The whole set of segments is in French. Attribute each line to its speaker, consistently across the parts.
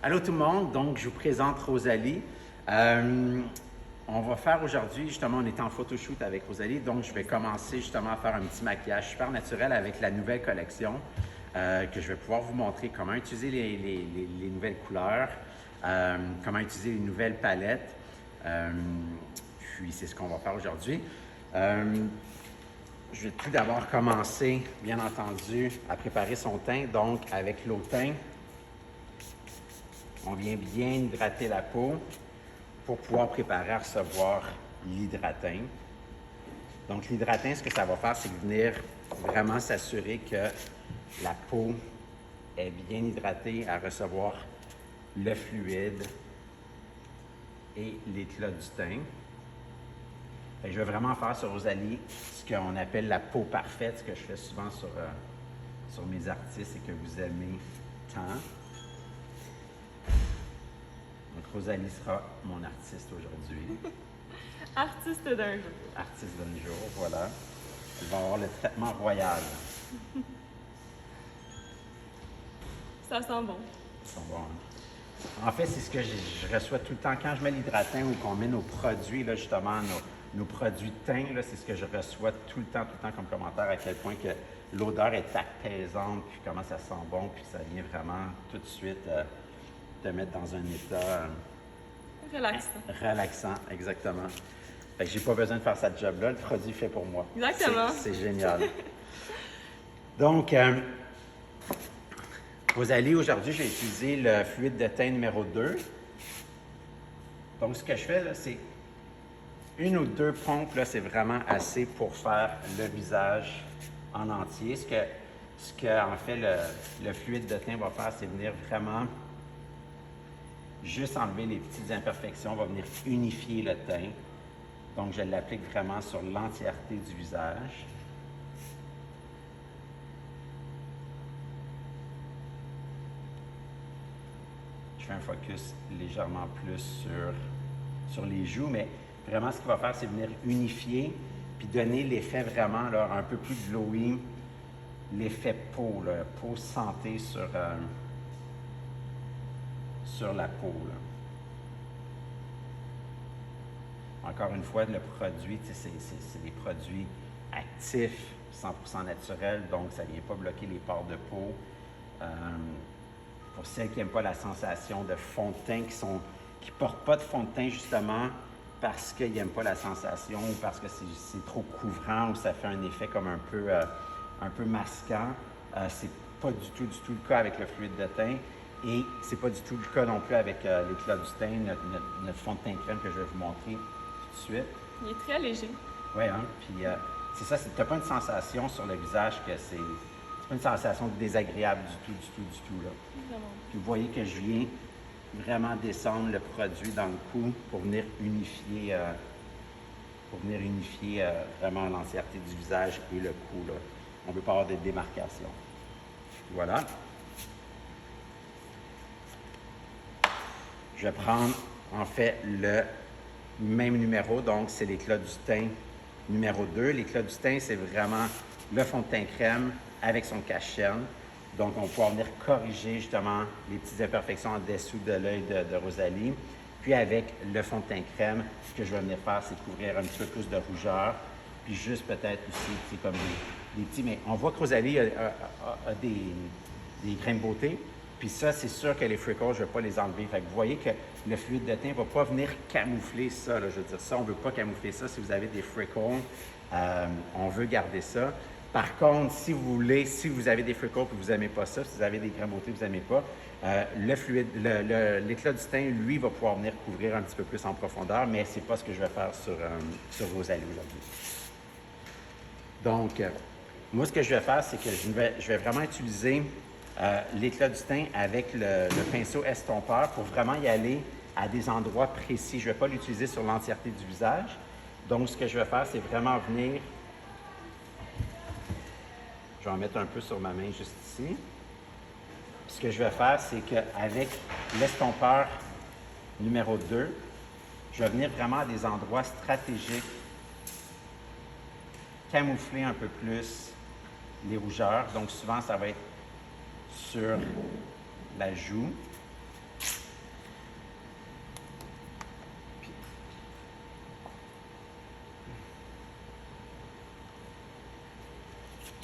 Speaker 1: Allô tout le monde, donc je vous présente Rosalie. On va faire aujourd'hui, justement, on est en photoshoot avec Rosalie, donc je vais commencer justement à faire un petit maquillage super naturel avec la nouvelle collection que je vais pouvoir vous montrer comment utiliser les nouvelles couleurs, comment utiliser les nouvelles palettes. Puis c'est ce qu'on va faire aujourd'hui. Je vais tout d'abord commencer, bien entendu, à préparer son teint, donc avec l'eau teint. On vient bien hydrater la peau pour pouvoir préparer à recevoir l'hydratin. Donc, l'hydratin, ce que ça va faire, c'est venir vraiment s'assurer que la peau est bien hydratée à recevoir le fluide et l'éclat du teint. Je vais vraiment faire sur Rosalie ce qu'on appelle la peau parfaite, ce que je fais souvent sur mes artistes et que vous aimez tant. Donc, Rosalie sera mon artiste aujourd'hui.
Speaker 2: Artiste d'un jour.
Speaker 1: Artiste d'un jour, voilà. Elle va avoir le traitement royal.
Speaker 2: Ça sent bon.
Speaker 1: Ils sont bons, hein? En fait, c'est ce que je reçois tout le temps. Quand je mets l'hydratin ou qu'on met nos produits, là, justement, nos produits de teint, là, c'est ce que je reçois tout le temps comme commentaire, à quel point que l'odeur est apaisante, puis comment ça sent bon, puis ça vient vraiment tout de suite te mettre dans un état
Speaker 2: Relaxant.
Speaker 1: relaxant, exactement. Fait que j'ai pas besoin de faire cette job-là, le produit est fait pour moi.
Speaker 2: Exactement.
Speaker 1: C'est génial. Donc, Rosalie, aujourd'hui, j'ai utilisé le fluide de teint numéro 2. Donc, ce que je fais, là, c'est une ou deux pompes, là, c'est vraiment assez pour faire le visage en entier. Ce que en fait, le fluide de teint va faire, c'est venir vraiment juste enlever les petites imperfections, va venir unifier le teint. Donc, je l'applique vraiment sur l'entièreté du visage. Je fais un focus légèrement plus sur les joues, mais vraiment, ce qu'il va faire, c'est venir unifier puis donner l'effet vraiment là, un peu plus glowy, l'effet peau, là, peau santé sur la peau. Là. Encore une fois, le produit, c'est des produits actifs, 100% naturels, donc ça ne vient pas bloquer les pores de peau. Pour celles qui n'aiment pas la sensation de fond de teint, qui ne portent pas de fond de teint justement parce qu'ils n'aiment pas la sensation ou parce que c'est trop couvrant ou ça fait un effet comme un peu masquant, c'est pas du tout le cas avec le fluide de teint. Et c'est pas du tout le cas non plus avec l'éclat du teint, notre fond de teint crème que je vais vous montrer tout de suite.
Speaker 2: Il est très léger.
Speaker 1: Oui, hein? Puis c'est ça, tu n'as pas une sensation sur le visage que c'est pas une sensation désagréable du tout, là.
Speaker 2: Vraiment.
Speaker 1: Puis vous voyez que je viens vraiment descendre le produit dans le cou pour venir unifier, vraiment l'entièreté du visage et le cou, là. On ne veut pas avoir de démarcation. Voilà. Je vais prendre, en fait, le même numéro, donc c'est l'éclat du teint numéro 2. L'éclat du teint, c'est vraiment le fond de teint crème avec son cache-chaîne. Donc, on va pouvoir venir corriger justement les petites imperfections en dessous de l'œil de Rosalie. Puis avec le fond de teint crème, ce que je vais venir faire, c'est couvrir un petit peu plus de rougeur. Puis juste peut-être aussi, c'est comme des petits... Mais on voit que Rosalie a des grains de beauté. Puis ça, c'est sûr que les freckles, je ne vais pas les enlever. Fait que vous voyez que le fluide de teint ne va pas venir camoufler ça. Là. Je veux dire, ça, on ne veut pas camoufler ça. Si vous avez des freckles, on veut garder ça. Par contre, si vous avez des freckles et que vous n'aimez pas ça, si vous avez des grains de beauté et que vous n'aimez pas, l'éclat du teint, lui, va pouvoir venir couvrir un petit peu plus en profondeur, mais ce n'est pas ce que je vais faire sur Rosalie aujourd'hui. Donc, moi, ce que je vais faire, c'est que je vais vraiment utiliser l'éclat du teint avec le pinceau estompeur pour vraiment y aller à des endroits précis. Je ne vais pas l'utiliser sur l'entièreté du visage. Donc, ce que je vais faire, c'est vraiment venir... Je vais en mettre un peu sur ma main juste ici. Puis ce que je vais faire, c'est qu'avec l'estompeur numéro 2, je vais venir vraiment à des endroits stratégiques, camoufler un peu plus les rougeurs. Donc, souvent, ça va être sur la joue.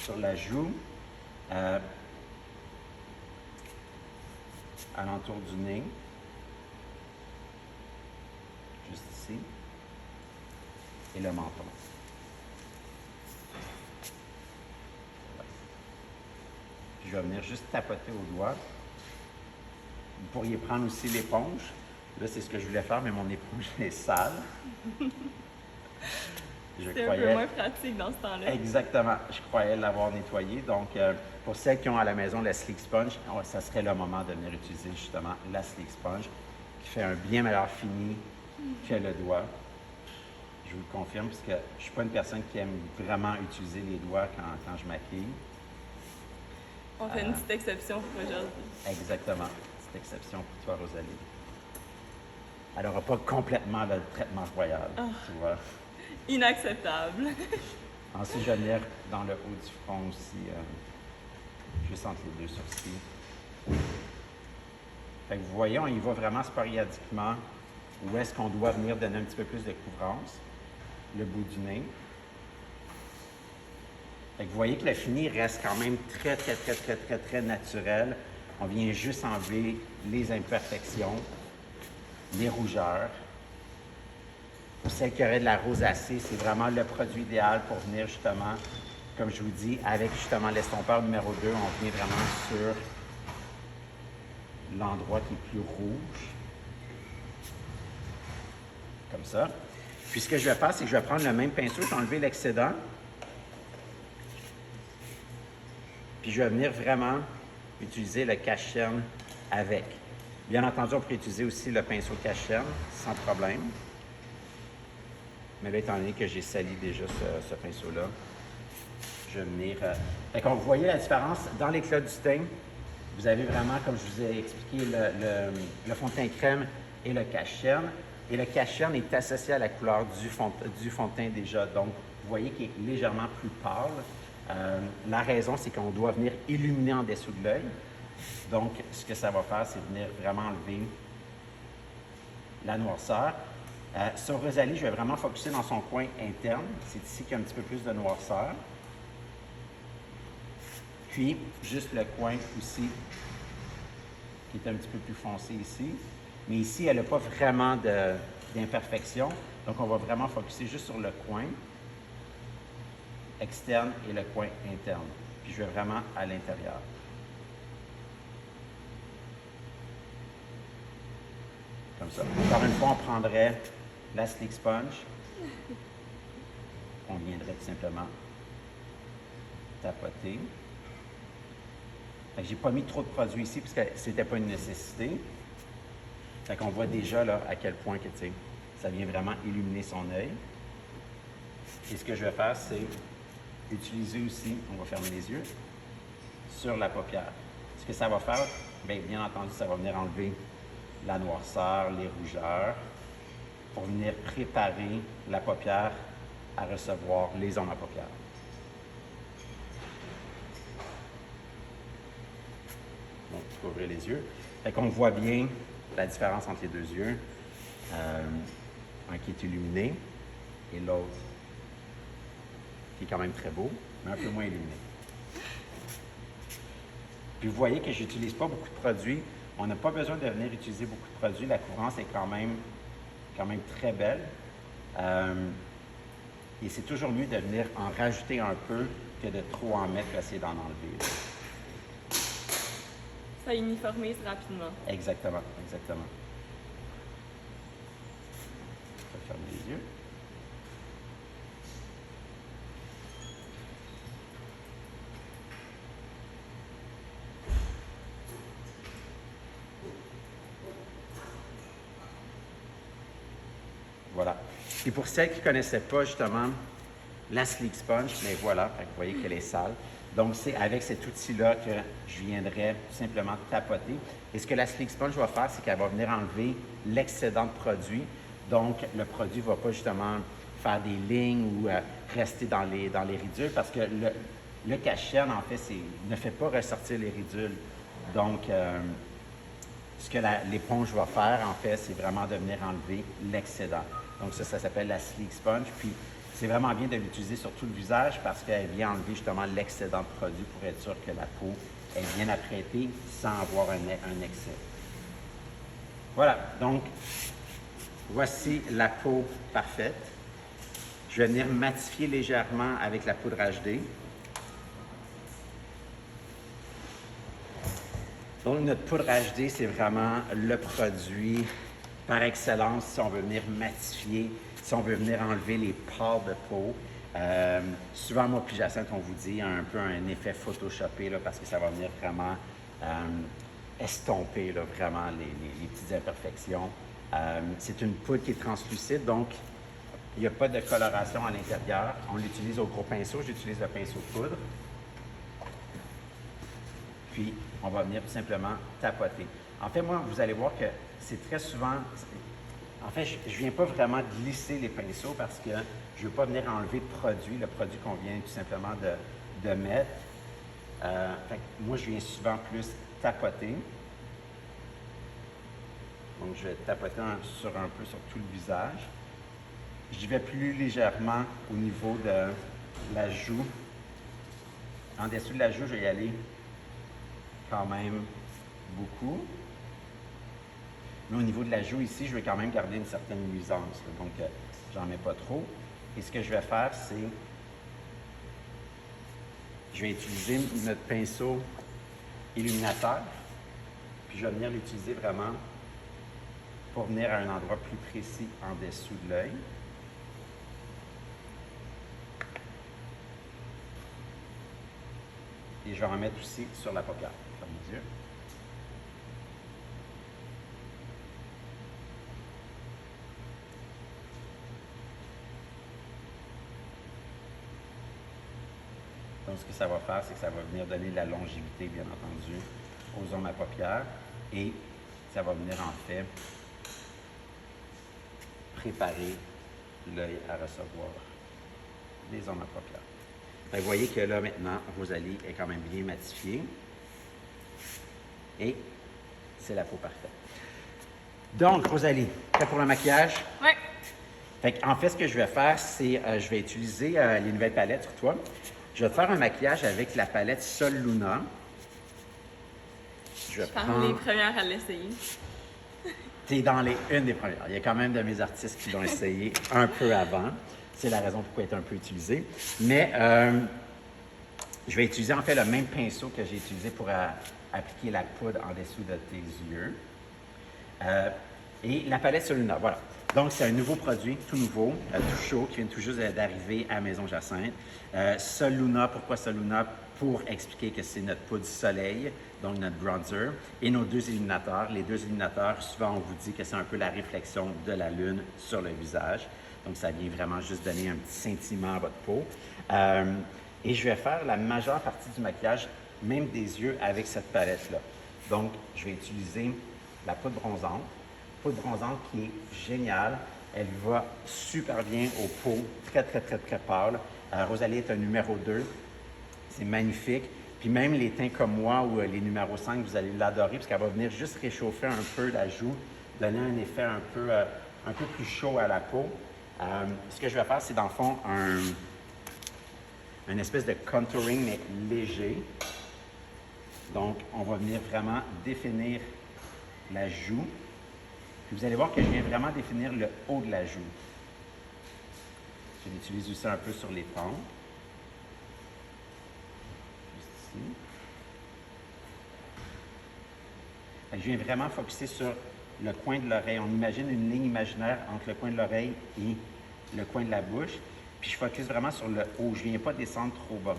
Speaker 1: sur la joue, alentour du nez, juste ici, et le menton. Puis je vais venir juste tapoter au doigt. Vous pourriez prendre aussi l'éponge. Là, c'est ce que je voulais faire, mais mon éponge est sale.
Speaker 2: C'est un peu moins pratique dans ce temps-là.
Speaker 1: Exactement. Je croyais l'avoir nettoyé. Donc, pour celles qui ont à la maison la Sleek Sponge, ça serait le moment de venir utiliser justement la Sleek Sponge qui fait un bien meilleur fini que le doigt. Je vous le confirme, parce que je ne suis pas une personne qui aime vraiment utiliser les doigts quand je maquille.
Speaker 2: On fait une petite exception pour aujourd'hui.
Speaker 1: Exactement. Petite exception pour toi, Rosalie. Elle n'aura pas complètement le traitement royal, tu vois.
Speaker 2: Inacceptable.
Speaker 1: Ensuite, je vais venir dans le haut du front aussi, juste entre les deux sourcils. Fait que vous voyez, on y va vraiment sporadiquement. Où est-ce qu'on doit venir donner un petit peu plus de couvrance? Le bout du nez. Fait que vous voyez que le fini reste quand même très naturel. On vient juste enlever les imperfections, les rougeurs. Pour celles qui auraient de la rosacée, c'est vraiment le produit idéal pour venir justement, comme je vous dis, avec justement l'estompeur numéro 2, on vient vraiment sur l'endroit qui est plus rouge. Comme ça. Puis ce que je vais faire, c'est que je vais prendre le même pinceau, je vais enlever l'excédent. Puis je vais venir vraiment utiliser le cache-chaîne avec. Bien entendu, on pourrait utiliser aussi le pinceau cache-chaîne sans problème. Mais là, étant donné que j'ai sali déjà ce pinceau-là, je vais venir... Fait qu'on vous voyez la différence dans l'éclat du teint. Vous avez vraiment, comme je vous ai expliqué, le fond de teint crème et le cache-chaîne. Et le cache-chaîne est associé à la couleur du fond de teint déjà. Donc, vous voyez qu'il est légèrement plus pâle. La raison, c'est qu'on doit venir illuminer en dessous de l'œil. Donc, ce que ça va faire, c'est venir vraiment enlever la noirceur. Sur Rosalie, je vais vraiment focuser dans son coin interne. C'est ici qu'il y a un petit peu plus de noirceur. Puis, juste le coin aussi, qui est un petit peu plus foncé ici. Mais ici, elle n'a pas vraiment d'imperfection. Donc, on va vraiment focuser juste sur le coin externe et le coin interne. Puis, je vais vraiment à l'intérieur. Comme ça. Encore une fois, on prendrait la Sleek Sponge. On viendrait tout simplement tapoter. Je n'ai pas mis trop de produit ici parce que ce n'était pas une nécessité. Fait qu'on voit déjà là, à quel point que, ça vient vraiment illuminer son œil. Et ce que je vais faire, c'est utiliser aussi, on va fermer les yeux, sur la paupière. Ce que ça va faire, bien entendu, ça va venir enlever la noirceur, les rougeurs, pour venir préparer la paupière à recevoir les ondes à paupière. Donc, tu peux ouvrir les yeux. Fait qu'on voit bien la différence entre les deux yeux. Un qui est illuminé et l'autre qui est quand même très beau, mais un peu moins illuminé. Puis vous voyez que je n'utilise pas beaucoup de produits. On n'a pas besoin de venir utiliser beaucoup de produits. La couvrance est quand même très belle. Et c'est toujours mieux de venir en rajouter un peu que de trop en mettre et essayer d'en enlever.
Speaker 2: Ça uniformise rapidement.
Speaker 1: Exactement, exactement. Je vais fermer les yeux. Voilà. Et pour celles qui ne connaissaient pas justement la Sleek Sponge, bien voilà, vous voyez qu'elle est sale. Donc, c'est avec cet outil-là que je viendrai tout simplement tapoter. Et ce que la Sleek Sponge va faire, c'est qu'elle va venir enlever l'excédent de produit. Donc, le produit ne va pas justement faire des lignes ou rester dans les ridules parce que le cache-chaîne, en fait, ne fait pas ressortir les ridules. Donc, ce que l'éponge va faire, en fait, c'est vraiment de venir enlever l'excédent. Donc, ça s'appelle la Sleek Sponge. Puis, C'est vraiment bien de l'utiliser sur tout le visage parce qu'elle vient enlever justement l'excédent de produit pour être sûr que la peau est bien apprêtée sans avoir un excès. Voilà, donc voici la peau parfaite. Je vais venir matifier légèrement avec la poudre HD. Donc, notre poudre HD, c'est vraiment le produit par excellence si on veut venir matifier, si on veut venir enlever les pores de peau. Souvent, moi puis Jacinthe, on vous dit un peu un effet photoshopé là, parce que ça va venir vraiment estomper là, vraiment les petites imperfections. C'est une poudre qui est translucide, donc il n'y a pas de coloration à l'intérieur. On l'utilise au gros pinceau. J'utilise le pinceau poudre. Puis, on va venir tout simplement tapoter. En fait, moi, vous allez voir que c'est très souvent... En fait, je ne viens pas vraiment glisser les pinceaux parce que je ne veux pas venir enlever le produit qu'on vient tout simplement de mettre. Fait que moi, je viens souvent plus tapoter. Donc, je vais tapoter un peu sur tout le visage. Je vais plus légèrement au niveau de la joue. En dessous de la joue, je vais y aller quand même beaucoup. Mais au niveau de la joue ici, je vais quand même garder une certaine nuisance. Là. Donc, j'en mets pas trop. Et ce que je vais faire, c'est... Je vais utiliser notre pinceau illuminateur. Puis, je vais venir l'utiliser vraiment pour venir à un endroit plus précis en dessous de l'œil. Et je vais en mettre aussi sur la paupière. Ferme les yeux. Donc, ce que ça va faire, c'est que ça va venir donner de la longévité, bien entendu, aux zones à paupières. Et ça va venir, en fait, préparer l'œil à recevoir les zones à paupières. Vous voyez que là, maintenant, Rosalie est quand même bien matifiée. Et c'est la peau parfaite. Donc, Rosalie, prêt pour le maquillage?
Speaker 2: Oui.
Speaker 1: En fait, ce que je vais faire, c'est je vais utiliser les nouvelles palettes sur toi. Je vais te faire un maquillage avec la palette Sol Luna.
Speaker 2: Je suis parmi les premières à l'essayer.
Speaker 1: Tu es dans une des premières. Il y a quand même de mes artistes qui l'ont essayé un peu avant. C'est la raison pourquoi elle est un peu utilisée. Mais je vais utiliser en fait le même pinceau que j'ai utilisé pour appliquer la poudre en dessous de tes yeux. Et la palette Sol Luna, voilà. Donc, c'est un nouveau produit, tout nouveau, tout chaud, qui vient tout juste d'arriver à Maison Jacinthe. Sol Luna, pourquoi Sol Luna? Pour expliquer que c'est notre poudre soleil, donc notre bronzer, et nos deux illuminateurs. Les deux illuminateurs, souvent, on vous dit que c'est un peu la réflexion de la lune sur le visage. Donc, ça vient vraiment juste donner un petit scintillement à votre peau. Et je vais faire la majeure partie du maquillage, même des yeux, avec cette palette-là. Donc, je vais utiliser la poudre bronzante. Poudre bronzante qui est géniale. Elle va super bien aux peaux, très, très, très, très pâles. Rosalie est un numéro 2. C'est magnifique. Puis même les teints comme moi ou les numéros 5, vous allez l'adorer parce qu'elle va venir juste réchauffer un peu la joue, donner un effet un peu plus chaud à la peau. Ce que je vais faire, c'est dans le fond un espèce de contouring, mais léger. Donc, on va venir vraiment définir la joue. Puis vous allez voir que je viens vraiment définir le haut de la joue. Je l'utilise aussi un peu sur les tempes. Juste ici. Je viens vraiment focusser sur le coin de l'oreille. On imagine une ligne imaginaire entre le coin de l'oreille et le coin de la bouche. Puis je focus vraiment sur le haut. Je ne viens pas descendre trop bas.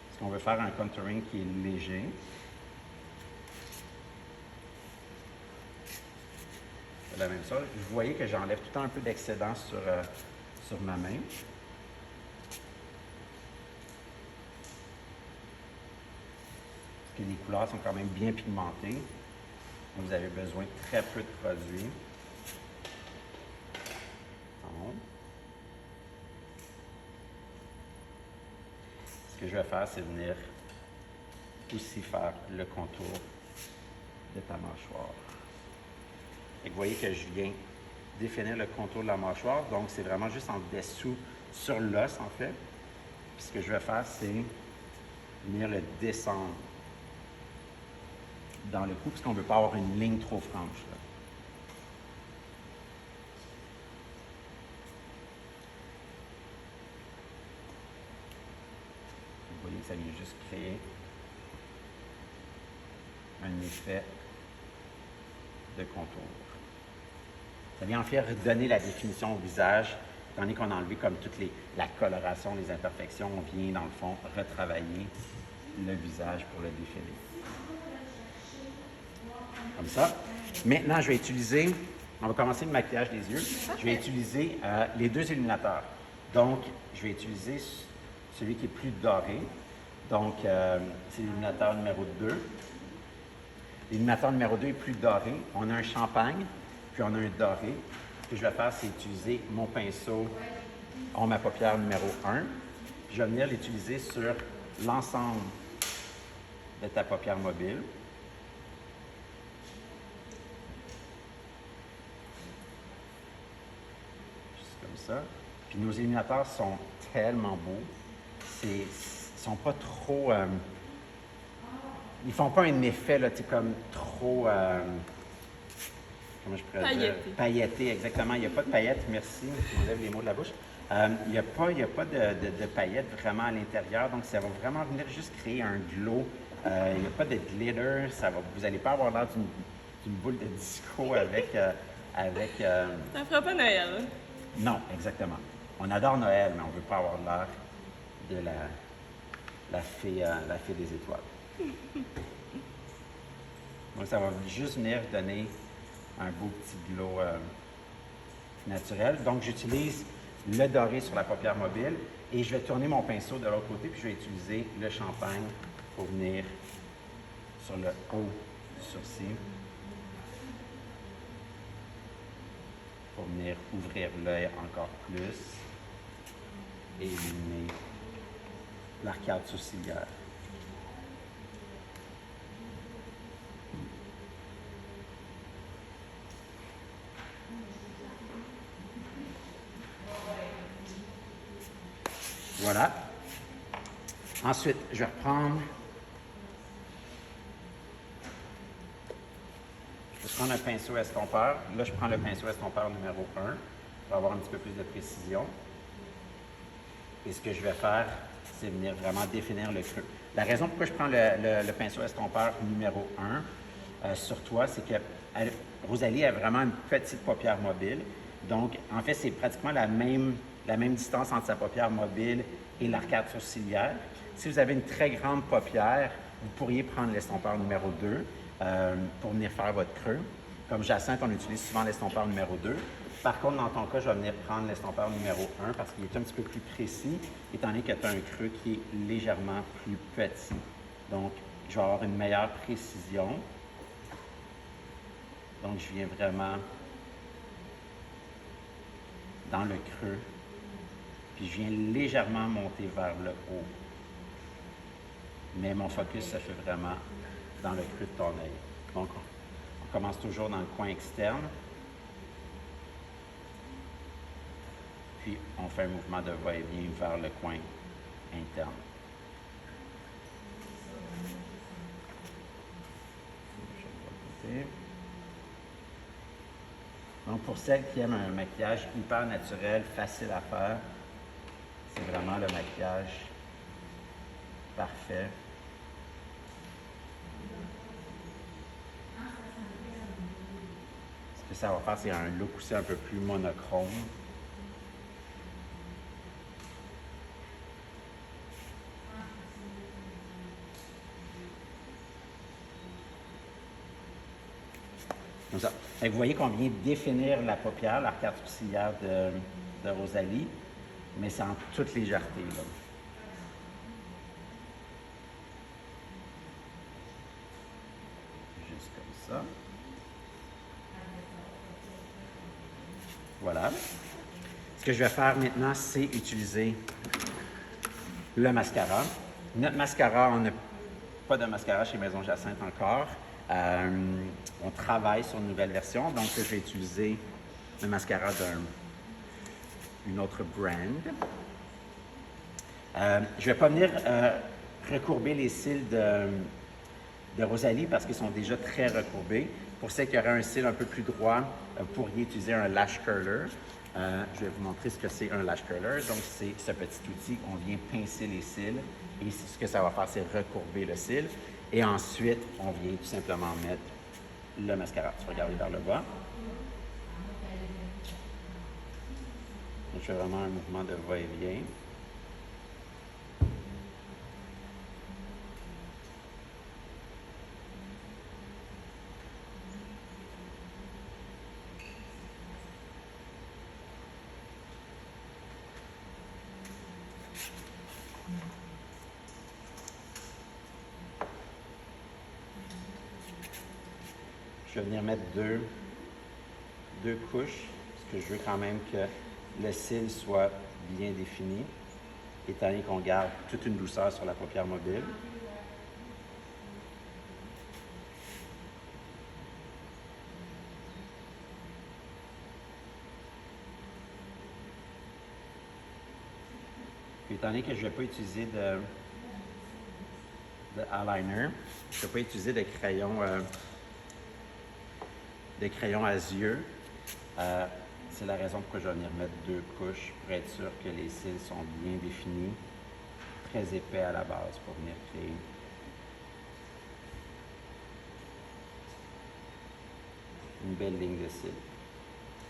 Speaker 1: Parce qu'on veut faire un contouring qui est léger. C'est la même chose. Vous voyez que j'enlève tout le temps un peu d'excédent sur ma main. Parce que les couleurs sont quand même bien pigmentées. Vous avez besoin de très peu de produits. Bon. Ce que je vais faire, c'est venir aussi faire le contour de ta mâchoire. Et vous voyez que je viens définir le contour de la mâchoire. Donc, c'est vraiment juste en dessous, sur l'os, en fait. Puis ce que je vais faire, c'est venir le descendre dans le cou, parce qu'on ne veut pas avoir une ligne trop franche, là. Vous voyez que ça vient juste créer un effet de contour. Ça vient en fait redonner la définition au visage, étant donné qu'on a enlevé comme la coloration, les imperfections, on vient dans le fond retravailler le visage pour le définir. Comme ça. Maintenant, je vais utiliser, on va commencer le maquillage des yeux. Je vais utiliser les deux illuminateurs. Donc, je vais utiliser celui qui est plus doré. Donc, c'est l'illuminateur numéro 2. L'illuminateur numéro 2 est plus doré. On a un champagne, puis on a un doré. Ce que je vais faire, c'est utiliser mon pinceau en ma paupière numéro 1. Puis je vais venir l'utiliser sur l'ensemble de ta paupière mobile. Juste comme ça. Puis nos illuminateurs sont tellement beaux. Ils sont pas trop... ils font pas un effet là, comme trop... comment je pourrais dire? Pailleté, exactement. Il n'y a pas de paillettes, merci. Je m'enlève les mots de la bouche. Il n'y a pas de paillettes vraiment à l'intérieur, donc ça va vraiment venir juste créer un glow. Il n'y a pas de glitter, vous n'allez pas avoir l'air d'une boule de disco avec...
Speaker 2: Ça fera pas Noël. Hein?
Speaker 1: Non, exactement. On adore Noël, mais on ne veut pas avoir l'air de la fée des étoiles. Donc ça va juste venir donner un beau petit glow naturel. Donc j'utilise le doré sur la paupière mobile et je vais tourner mon pinceau de l'autre côté puis je vais utiliser le champagne pour venir sur le haut du sourcil pour venir ouvrir l'œil encore plus et illuminer l'arcade sourcilière. Voilà. Ensuite, je vais reprendre. Je vais prendre un pinceau estompeur. Là, je prends le pinceau estompeur numéro 1 pour avoir un petit peu plus de précision. Et ce que je vais faire, c'est venir vraiment définir le creux. La raison pourquoi je prends le pinceau estompeur numéro 1 sur toi, c'est que Rosalie a vraiment une petite paupière mobile. Donc, en fait, c'est pratiquement la même distance entre sa paupière mobile et l'arcade sourcilière. Si vous avez une très grande paupière, vous pourriez prendre l'estompeur numéro 2 pour venir faire votre creux. Comme Jacinthe, on utilise souvent l'estompeur numéro 2. Par contre, dans ton cas, je vais venir prendre l'estompeur numéro 1 parce qu'il est un petit peu plus précis, étant donné que tu as un creux qui est légèrement plus petit. Donc, je vais avoir une meilleure précision. Donc, je viens vraiment dans le creux. Puis je viens légèrement monter vers le haut. Mais mon focus se fait vraiment dans le creux de ton œil. Donc, on commence toujours dans le coin externe. Puis, on fait un mouvement de va-et-vient vers le coin interne. Donc, pour celles qui aiment un maquillage hyper naturel, facile à faire, c'est vraiment le maquillage parfait. Ce que ça va faire, c'est un look aussi un peu plus monochrome. Comme ça. Et vous voyez qu'on vient définir la paupière, l'arcade sourcilière de Rosalie, mais c'est en toute légèreté, là. Juste comme ça. Voilà. Ce que je vais faire maintenant, c'est utiliser le mascara. Notre mascara, on n'a pas de mascara chez Maison Jacinthe encore. On travaille sur une nouvelle version, donc je vais utiliser le mascara d'une autre brand. Je ne vais pas venir recourber les cils de Rosalie parce qu'ils sont déjà très recourbés. Pour celles qui auraient un cil un peu plus droit, vous pourriez utiliser un lash curler. Je vais vous montrer ce que c'est un lash curler. Donc, c'est ce petit outil, on vient pincer les cils et ce que ça va faire, c'est recourber le cil. Et ensuite, on vient tout simplement mettre le mascara. Tu vas regarder vers le bas. Donc, je fais vraiment un mouvement de va-et-vient. Je vais venir mettre deux couches, parce que je veux quand même que le cil soit bien défini, étant donné qu'on garde toute une douceur sur la paupière mobile. Puis, étant donné que je ne vais pas utiliser de eyeliner, je ne vais pas utiliser de crayon à yeux. C'est la raison pourquoi je vais venir mettre deux couches pour être sûr que les cils sont bien définis, très épais à la base pour venir créer une belle ligne de cils.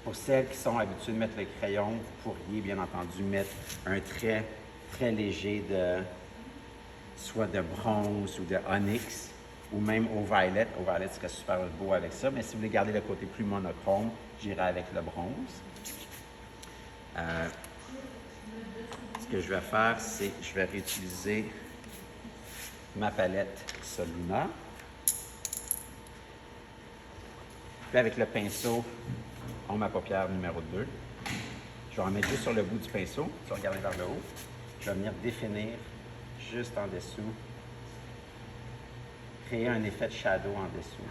Speaker 1: Pour celles qui sont habituées de mettre le crayon, vous pourriez bien entendu mettre un trait très léger soit de bronze ou de onyx, ou même au violet. Au violet serait super beau avec ça, mais si vous voulez garder le côté plus monochrome, j'irai avec le bronze. Ce que je vais faire, c'est que je vais réutiliser ma palette Soluna. Puis avec le pinceau, on ma paupière numéro 2. Je vais en mettre juste sur le bout du pinceau, tu vas regarder vers le haut. Je vais venir définir juste en dessous, créer un effet de shadow en dessous.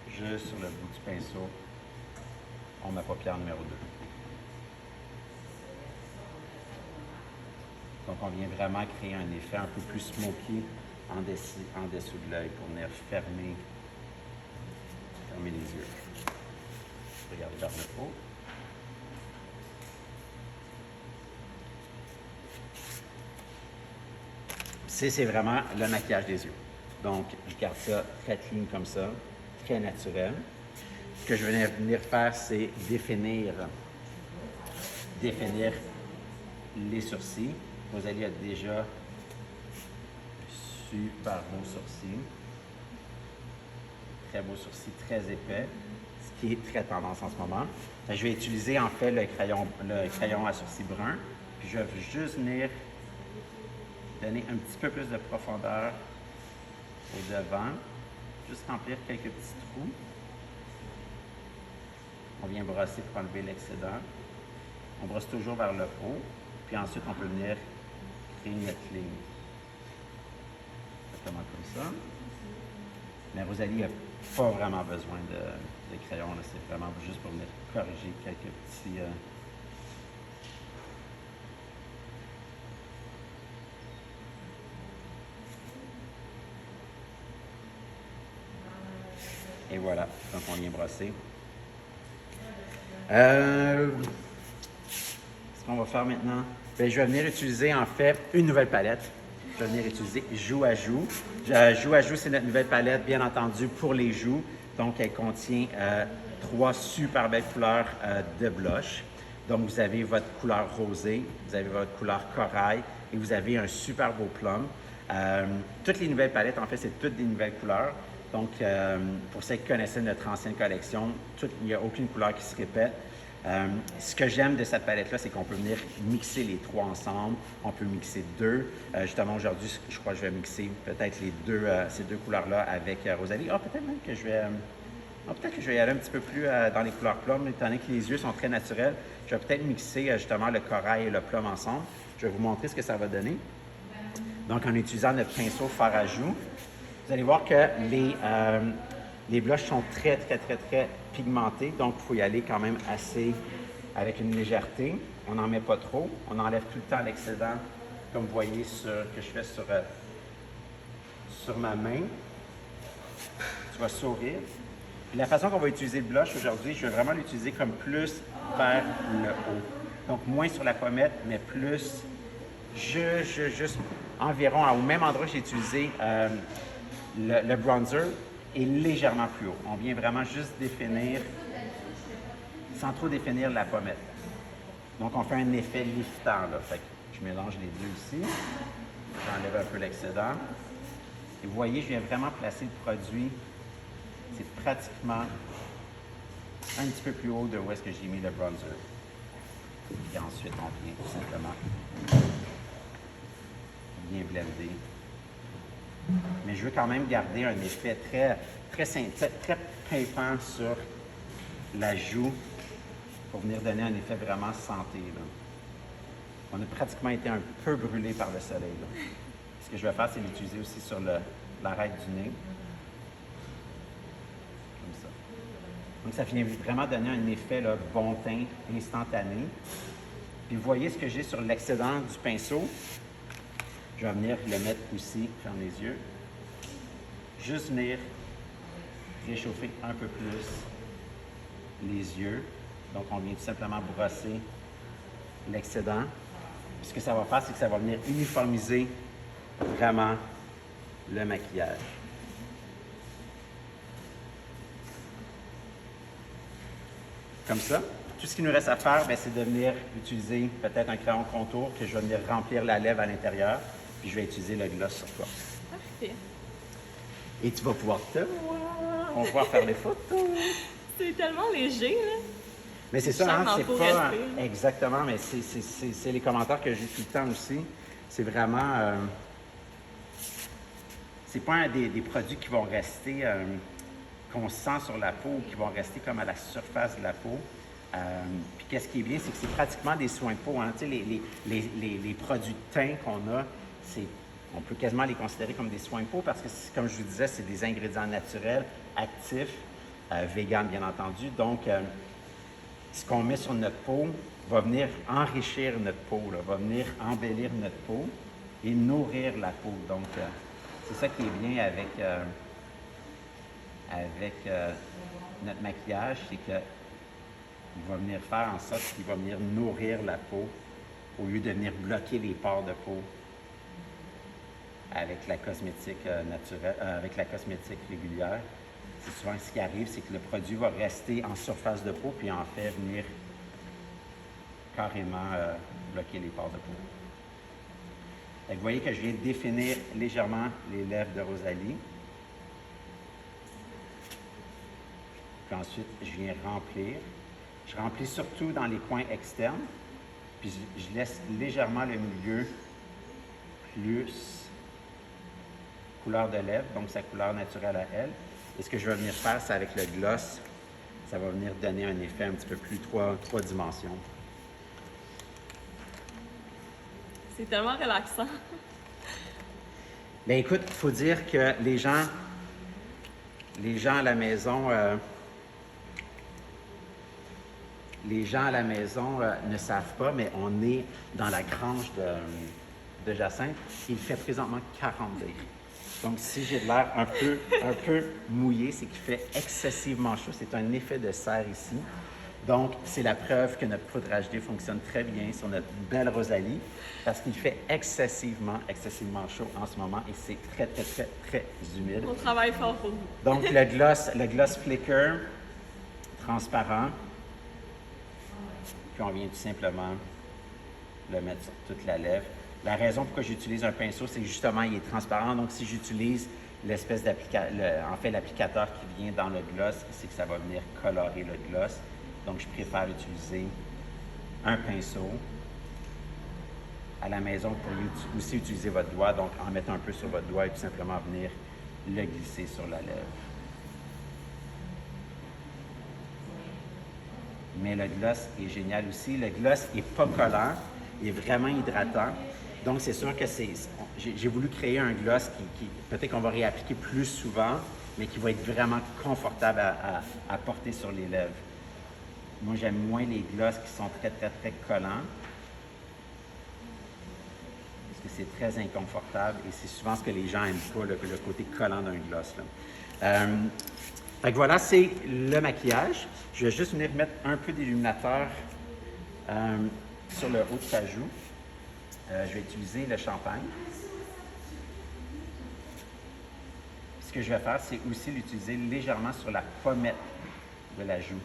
Speaker 1: Juste sur le bout du pinceau, on ma paupière numéro 2. Donc, on vient vraiment créer un effet un peu plus smoky en dessous de l'œil pour venir fermer les yeux. Regardez vers le haut. C'est vraiment le maquillage des yeux. Donc, je garde ça très clean comme ça, très naturel. Ce que je vais venir faire, c'est définir les sourcils. Rosalie a déjà super beaux sourcils. Très beaux sourcils, très épais, ce qui est très tendance en ce moment. Je vais utiliser en fait le crayon à sourcils brun. Puis je vais juste venir donner un petit peu plus de profondeur au devant. Juste remplir quelques petits trous. On vient brosser pour enlever l'excédent. On brosse toujours vers le haut. Puis ensuite, on peut venir créer notre ligne. Exactement comme ça. Mais Rosalie n'a pas vraiment besoin de crayon. C'est vraiment juste pour venir corriger quelques petits... Et voilà, donc on vient brosser. Ce qu'on va faire maintenant, bien, je vais venir utiliser en fait une nouvelle palette. Je vais venir utiliser Joue à Joue. Joue à Joue, c'est notre nouvelle palette, bien entendu, pour les joues. Donc, elle contient 3 super belles couleurs de blush. Donc, vous avez votre couleur rosée, vous avez votre couleur corail et vous avez un super beau plum. Toutes les nouvelles palettes, en fait, c'est toutes des nouvelles couleurs. Donc, pour ceux qui connaissaient notre ancienne collection, il n'y a aucune couleur qui se répète. Ce que j'aime de cette palette-là, c'est qu'on peut venir mixer les 3 ensemble. On peut mixer 2. Justement, aujourd'hui, je crois que je vais mixer peut-être ces deux couleurs-là avec Rosalie. Peut-être même que je vais... peut-être que je vais y aller un petit peu plus dans les couleurs plum, étant donné que les yeux sont très naturels. Je vais peut-être mixer justement le corail et le plum ensemble. Je vais vous montrer ce que ça va donner. Donc, en utilisant notre pinceau fard à joues, vous allez voir que Les blushs sont très, très, très, très pigmentés, donc il faut y aller quand même assez avec une légèreté. On n'en met pas trop. On enlève tout le temps l'excédent, comme vous voyez que je fais sur ma main. Tu vas sourire. Puis la façon qu'on va utiliser le blush aujourd'hui, je vais vraiment l'utiliser comme plus vers le haut. Donc moins sur la pommette, mais plus juste environ au même endroit que j'ai utilisé le bronzer est légèrement plus haut. On vient vraiment juste définir, sans trop définir la pommette. Donc on fait un effet liftant là. Fait que je mélange les deux ici. J'enlève un peu l'excédent. Et vous voyez, je viens vraiment placer le produit. C'est pratiquement un petit peu plus haut de où est-ce que j'ai mis le bronzer. Et ensuite, on vient tout simplement bien blender. Mais je veux quand même garder un effet très pimpant sur la joue pour venir donner un effet vraiment santé. Là. On a pratiquement été un peu brûlé par le soleil. Là. Ce que je vais faire, c'est l'utiliser aussi sur l'arête du nez. Comme ça. Donc, ça vient vraiment donner un effet là, bon teint instantané. Puis, vous voyez ce que j'ai sur l'excédent du pinceau. Je vais venir le mettre aussi, ferme les yeux. Juste venir réchauffer un peu plus les yeux. Donc, on vient tout simplement brosser l'excédent. Puis, ce que ça va faire, c'est que ça va venir uniformiser vraiment le maquillage. Comme ça. Tout ce qu'il nous reste à faire, c'est de venir utiliser peut-être un crayon contour que je vais venir remplir la lèvre à l'intérieur. Puis je vais utiliser le gloss sur toi.
Speaker 2: Parfait.
Speaker 1: Et tu vas pouvoir te voir. On va pouvoir faire des photos.
Speaker 2: C'est tellement léger, là.
Speaker 1: Mais c'est ça, hein, c'est pas...
Speaker 2: Rester.
Speaker 1: Exactement, mais c'est les commentaires que j'ai tout le temps aussi. C'est vraiment... c'est pas des produits qui vont rester... qu'on sent sur la peau ou qui vont rester comme à la surface de la peau. Puis qu'est-ce qui est bien, c'est que c'est pratiquement des soins de peau. Hein. Tu sais, les produits de teint qu'on a, on peut quasiment les considérer comme des soins de peau parce que, comme je vous disais, c'est des ingrédients naturels, actifs, vegan bien entendu. Donc, ce qu'on met sur notre peau va venir enrichir notre peau, là, va venir embellir notre peau et nourrir la peau. Donc, c'est ça qui est bien avec notre maquillage, c'est que il va venir faire en sorte qu'il va venir nourrir la peau au lieu de venir bloquer les pores de peau avec la cosmétique naturelle, avec la cosmétique régulière. C'est souvent ce qui arrive, c'est que le produit va rester en surface de peau puis en fait venir carrément bloquer les pores de peau. Donc, vous voyez que je viens de définir légèrement les lèvres de Rosalie. Puis ensuite, je viens remplir. Je remplis surtout dans les coins externes, puis je laisse légèrement le milieu plus couleur de lèvres, donc sa couleur naturelle à elle. Et ce que je vais venir faire, c'est avec le gloss, ça va venir donner un effet un petit peu plus trois dimensions.
Speaker 2: C'est tellement relaxant.
Speaker 1: Bien écoute, il faut dire que les gens à la maison... Les gens à la maison ne savent pas, mais on est dans la grange de Jacinthe. Il fait présentement 40 degrés. Donc, si j'ai de l'air un peu mouillé, c'est qu'il fait excessivement chaud. C'est un effet de serre ici. Donc, c'est la preuve que notre poudre HD fonctionne très bien sur notre belle Rosalie parce qu'il fait excessivement chaud en ce moment et c'est très, très, très, très humide.
Speaker 2: On travaille fort pour vous.
Speaker 1: Donc, le gloss Flicker, transparent. Puis on vient tout simplement le mettre sur toute la lèvre. La raison pourquoi j'utilise un pinceau, c'est que justement, il est transparent. Donc, si j'utilise l'espèce l'applicateur qui vient dans le gloss, c'est que ça va venir colorer le gloss. Donc, je préfère utiliser un pinceau. À la maison, vous pouvez aussi utiliser votre doigt. Donc, en mettant un peu sur votre doigt et tout simplement venir le glisser sur la lèvre. Mais le gloss est génial aussi. Le gloss n'est pas collant, il est vraiment hydratant. Donc, c'est sûr que j'ai voulu créer un gloss qui peut-être qu'on va réappliquer plus souvent, mais qui va être vraiment confortable à porter sur les lèvres. Moi, j'aime moins les glosses qui sont très, très, très collants, parce que c'est très inconfortable et c'est souvent ce que les gens n'aiment pas, le côté collant d'un gloss, là. Fait que voilà, c'est le maquillage. Je vais juste venir mettre un peu d'illuminateur sur le haut de sa joue. Je vais utiliser le champagne. Ce que je vais faire, c'est aussi l'utiliser légèrement sur la pommette de la joue,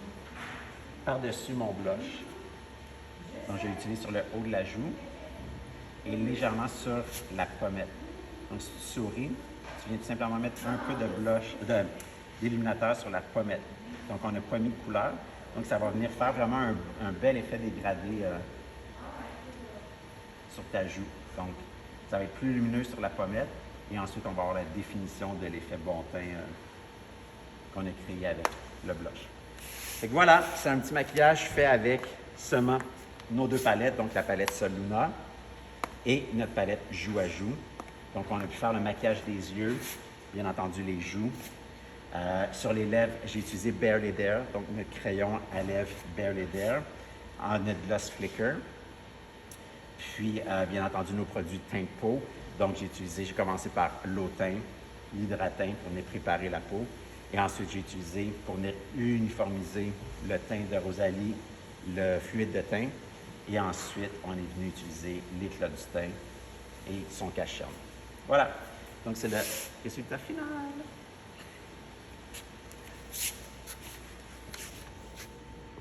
Speaker 1: par-dessus mon blush. Donc, je l'utilise sur le haut de la joue et légèrement sur la pommette. Donc, si tu souris, tu viens tout simplement mettre un peu de blush, d'illuminateur sur la pommette. Donc, on n'a pas mis de couleur. Donc, ça va venir faire vraiment un bel effet dégradé sur ta joue. Donc, ça va être plus lumineux sur la pommette et ensuite, on va avoir la définition de l'effet bon teint qu'on a créé avec le blush. Fait que voilà, c'est un petit maquillage fait avec seulement nos deux palettes, donc la palette Sol Luna et notre palette Joue à Joue. Donc, on a pu faire le maquillage des yeux, bien entendu les joues. Sur les lèvres, j'ai utilisé Barely There, donc notre crayon à lèvres Barely There, en notre gloss flicker. Puis, bien entendu, nos produits de teint de peau. Donc, j'ai commencé par l'eau teint, l'hydrateint pour venir préparer la peau. Et ensuite, j'ai utilisé pour venir uniformiser le teint de Rosalie, le fluide de teint. Et ensuite, on est venu utiliser l'éclat du teint et son cache-cerne. Voilà. Donc, c'est le résultat final.